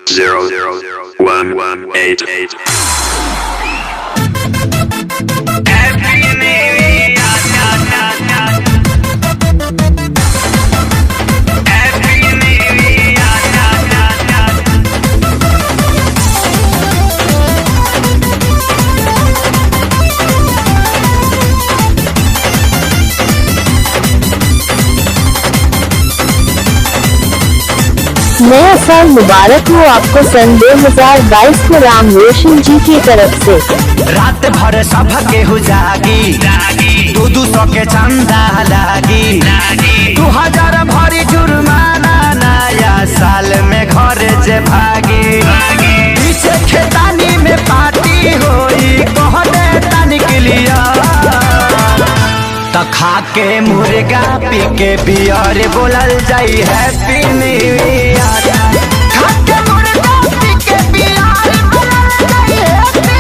10118. नया साल मुबारक हो आपको सन 2022 को राम रोशन जी की तरफ से। रात भर सब के हो जागी 200 के चंदा लागी 2000 भरी जुर्माना नया साल में घर जे भागी पीछे खेतानी में पार्टी होई कहने तानी के लिया तो खा के मुर्गा पी के बियर बोलल जाई हैप्पी न्यू ईयर। खा के मुर्गा पी के बियर बोलल जाई हैप्पी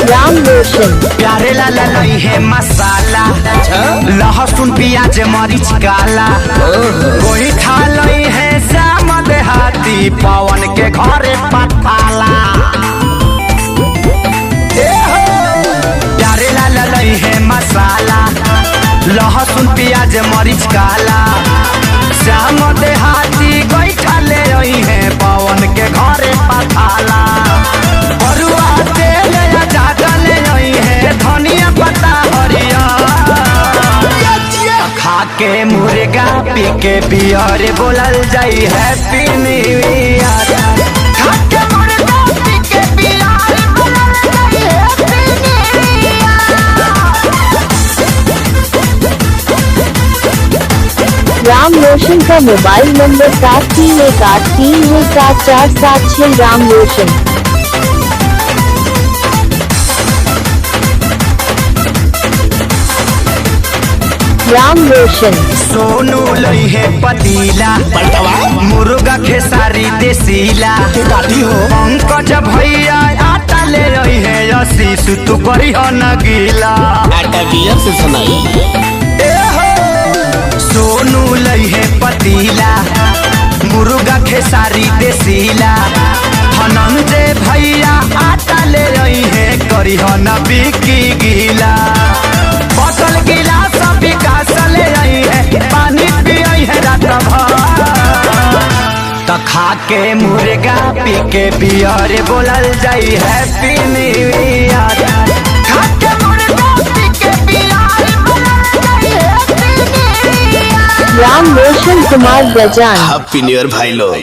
राम रोशन प्यारे लाला लई है मसाला लहसुन प्याज मरीच काला कोई खा लई है श्याम देहाती पवन के घरे पताला। प्यारे लाला लई है मसाला लहसुन प्याज मरीच काला श्याम देहाती कोई खा ले रही है पवन के घरे पताला। धनिया पत्ता हरिया खा के मुर्गा पी के बियर बोलल जाई हैप्पी न्यू ईयर। खा के मुर्गा पी के बियर बोलल जाई हैप्पी न्यू ईयर। राम रोशन का मोबाइल नंबर 7318317476। राम रोशन सोनू लई है पतीला मुर्गा खेसारी देसीला पंकज भैया आटा ले रही है आशीष तू करी हो न गीला आटा बियर से सुनाई। सोनू लई है पतीला मुर्गा खेसारी देसीला धनंजय भैया आटा ले रही है करी हो न बिकी गीला बोतल गिलास विकास ले आई है पानी पियई है रात भर तो खा के मुर्गा पी के बियर बोलल जाई हैप्पी न्यू ईयर। खा के मुर्गा पी के बियर बोलल जाई happy new year. Ram Roshan Kumar गजान हैप्पी न्यू ईयर भाई लोग।